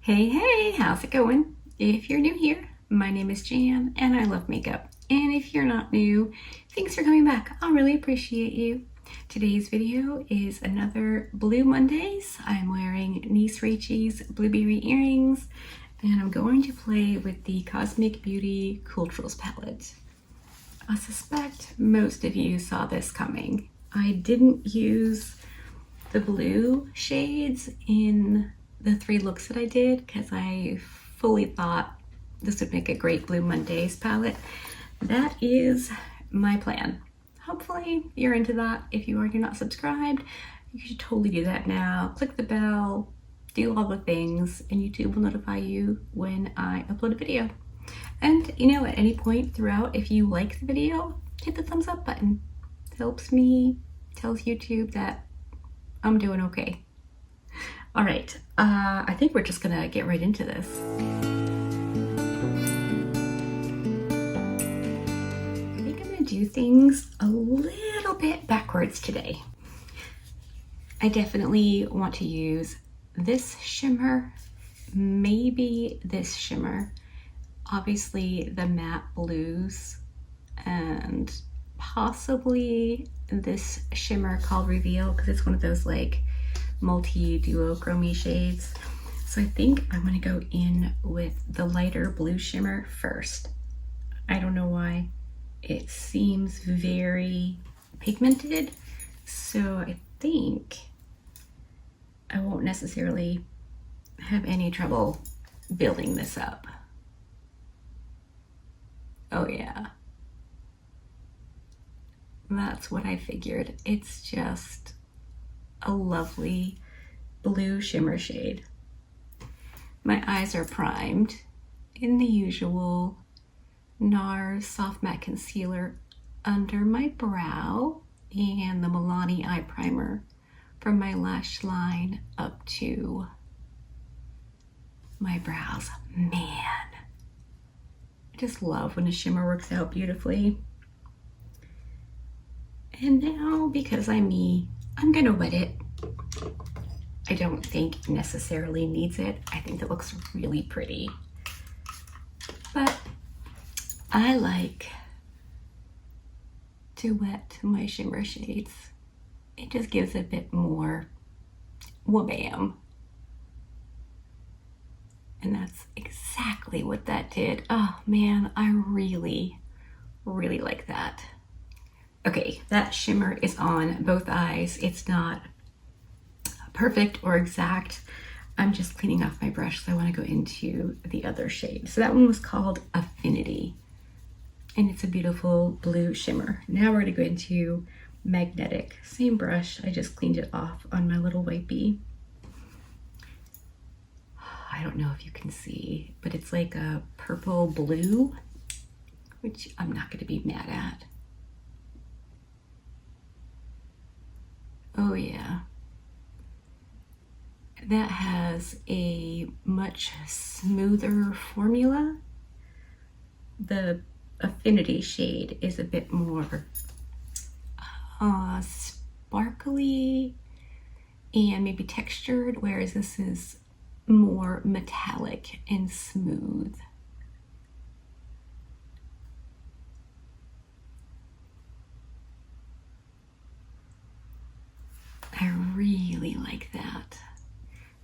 Hey, how's it going? If you're new here, my name is Jan and I love makeup. And if you're not new, thanks for coming back. I'll really appreciate you. Today's video is another Blue Mondays. I'm wearing Niece Rachel's blueberry earrings and I'm going to play with the Cosmic Beauty Culturals palette. I suspect most of you saw this coming. I didn't use the blue shades in the 3 looks that I did because I fully thought this would make a great Blue Mondays palette. That is my plan. Hopefully you're into that. If you are, you're not subscribed, you should totally do that now. Click the bell, do all the things, and YouTube will notify you when I upload a video. And you know, at any point throughout, if you like the video, hit the thumbs up button. It helps me, tells YouTube that I'm doing okay. All right, I think we're just gonna get right into this. I think I'm gonna do things a little bit backwards today. I definitely want to use this shimmer, maybe this shimmer, obviously the matte blues, and possibly this shimmer called Reveal because it's one of those like multi-duochrome shades. So I think I'm gonna go in with the lighter blue shimmer first. I don't know why. It seems very pigmented, so I think I won't necessarily have any trouble building this up. Oh yeah. That's what I figured. It's just a lovely blue shimmer shade. My eyes are primed in the usual NARS Soft Matte Concealer under my brow and the Milani Eye Primer from my lash line up to my brows. Man, I just love when a shimmer works out beautifully. And now, because I'm me, I'm gonna wet it. I don't think it necessarily needs it. I think it looks really pretty. But I like to wet my shimmer shades. It just gives a bit more wha-bam. And that's exactly what that did. Oh man, I really, really like that. Okay, that shimmer is on both eyes. It's not perfect or exact. I'm just cleaning off my brush, so I want to go into the other shade. So that one was called Affinity, and it's a beautiful blue shimmer. Now we're going to go into Magnetic. Same brush, I just cleaned it off on my little wipey. I don't know if you can see, but it's like a purple blue, which I'm not going to be mad at. Oh yeah, that has a much smoother formula. The Affinity shade is a bit more sparkly and maybe textured, whereas this is more metallic and smooth. I really like that.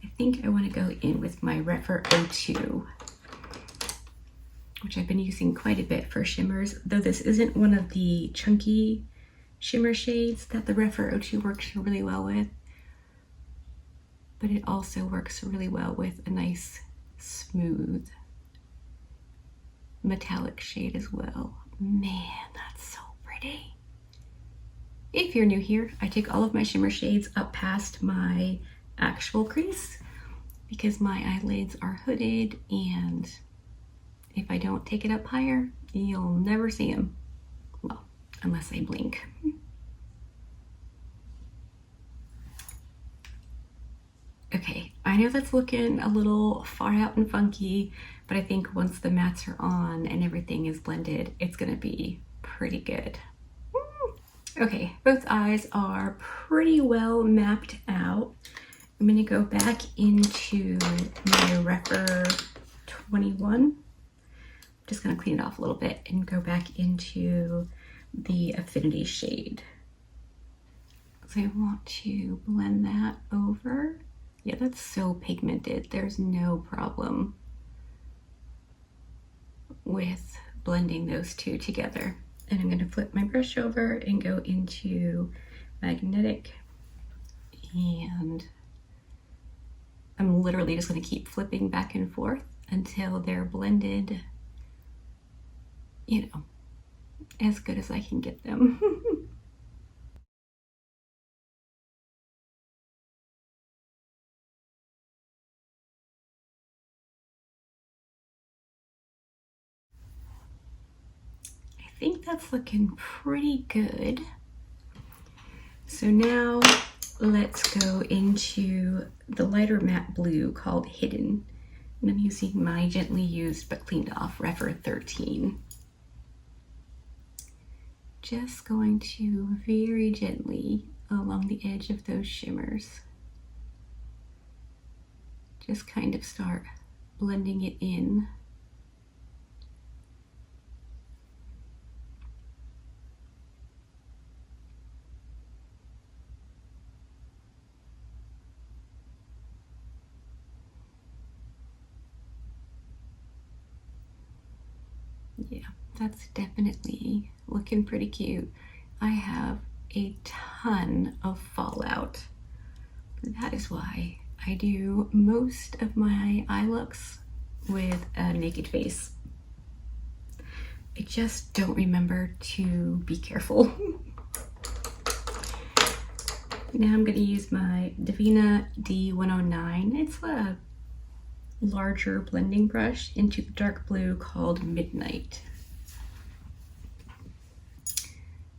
I think I want to go in with my Rephr 02, which I've been using quite a bit for shimmers, though this isn't one of the chunky shimmer shades that the Rephr 02 works really well with, but it also works really well with a nice smooth metallic shade as well. Man, that's so pretty. If you're new here, I take all of my shimmer shades up past my actual crease because my eyelids are hooded, and if I don't take it up higher, you'll never see them. Well, unless I blink. Okay, I know that's looking a little far out and funky, but I think once the mattes are on and everything is blended, it's gonna be pretty good. Okay, both eyes are pretty well mapped out, I'm going to go back into my Rephr 21. Just going to clean it off a little bit and go back into the Affinity shade. So I want to blend that over. Yeah, that's so pigmented. There's no problem with blending those two together. And I'm going to flip my brush over and go into Magnetic, and I'm literally just going to keep flipping back and forth until they're blended, you know, as good as I can get them. I think that's looking pretty good. So now let's go into the lighter matte blue called Hidden. And I'm using my gently used but cleaned off Rephr 13. Just going to very gently along the edge of those shimmers. Just kind of start blending it in. Yeah, that's definitely looking pretty cute. I have a ton of fallout. That is why I do most of my eye looks with a naked face. I just don't remember to be careful. Now I'm going to use my Davina D109. It's a larger blending brush into the dark blue called Midnight.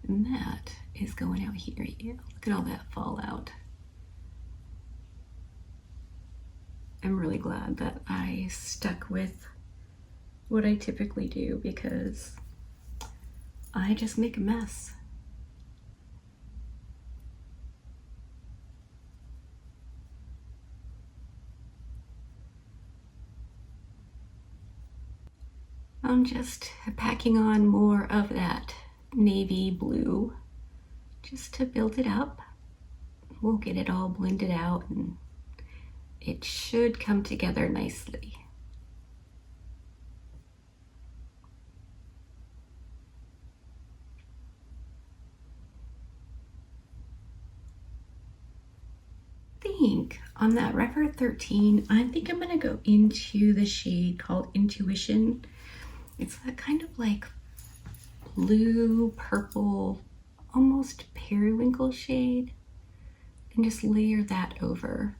And that is going out here. Yeah, look at all that fallout. I'm really glad that I stuck with what I typically do because I just make a mess. I'm just packing on more of that navy blue just to build it up. We'll get it all blended out and it should come together nicely. I think on that Rephr 13, I think I'm gonna go into the shade called Intuition. It's that kind of like blue, purple, almost periwinkle shade, and just layer that over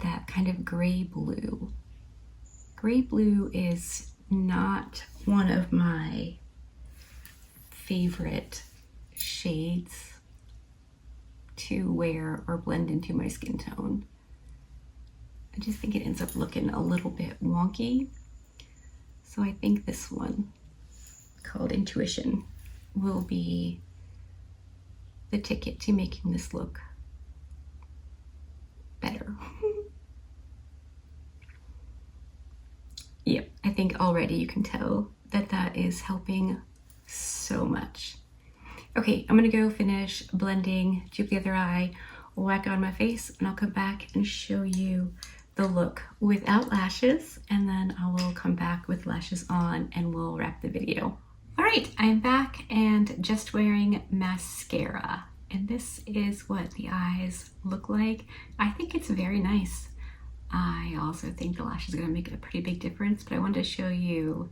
that kind of gray blue. Gray blue is not one of my favorite shades to wear or blend into my skin tone. I just think it ends up looking a little bit wonky. So I think this one called Intuition will be the ticket to making this look better. Yep, I think already you can tell that that is helping so much. Okay, I'm gonna go finish blending, do the other eye, whack on my face, and I'll come back and show you the look without lashes, and then I will come back with lashes on and we'll wrap the video. All right, I'm back and just wearing mascara, and this is what the eyes look like. I think it's very nice. I also think the lashes are gonna make a pretty big difference, but I wanted to show you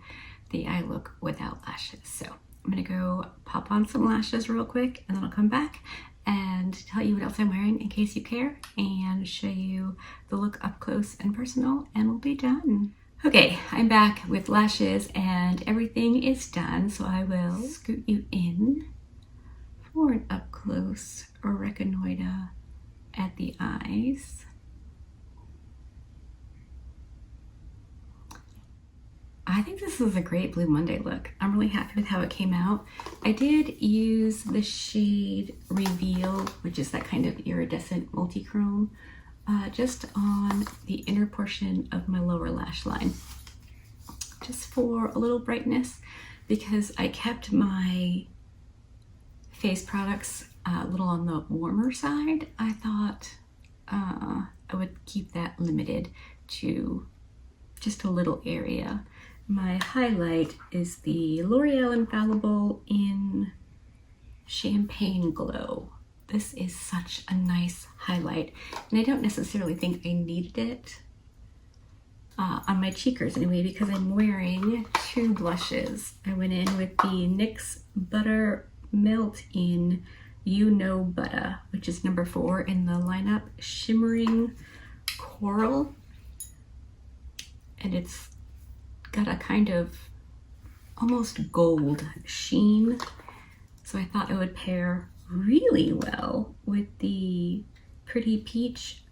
the eye look without lashes. So I'm gonna go pop on some lashes real quick, and then I'll come back and tell you what else I'm wearing in case you care, and show you the look up close and personal, and we'll be done. Okay, I'm back with lashes and everything is done, so I will scoot you in for an up close or reconnoiter at the eyes. I think this is a great Blue Monday look. I'm really happy with how it came out. I did use the shade Reveal, which is that kind of iridescent multi-chrome, just on the inner portion of my lower lash line, just for a little brightness, because I kept my face products a little on the warmer side. I thought I would keep that limited to just a little area. My highlight is the L'Oreal Infallible in Champagne Glow. This is such a nice highlight, and I don't necessarily think I needed it on my cheekers anyway, because I'm wearing two blushes. I went in with the NYX Butter Melt in You Know Butter, which is number 4 in the lineup, Shimmering Coral, and it's got a kind of almost gold sheen, so I thought it would pair really well with the Pretty Peach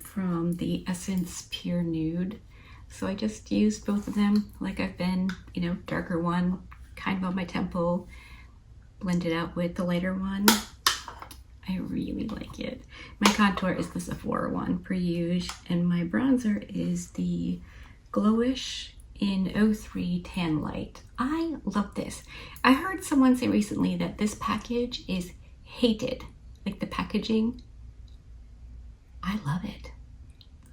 from the Essence Pure Nude. So I just used both of them like I've been, you know, darker one kind of on my temple, blended out with the lighter one. I really like it. My contour is the Sephora one, per usual, and my bronzer is the Glowish in 03 Tan Light. I love this. I heard someone say recently that this package is hated, like the packaging. I love it.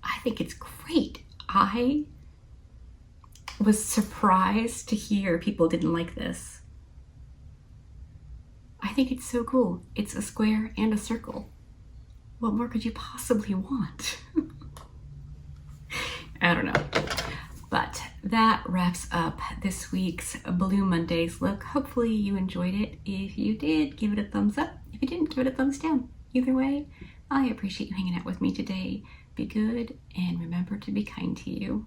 I think it's great. I was surprised to hear people didn't like this. I think it's so cool. It's a square and a circle. What more could you possibly want? I don't know. But that wraps up this week's Blue Mondays look. Hopefully you enjoyed it. If you did, give it a thumbs up. If you didn't, give it a thumbs down. Either way, I appreciate you hanging out with me today. Be good and remember to be kind to you.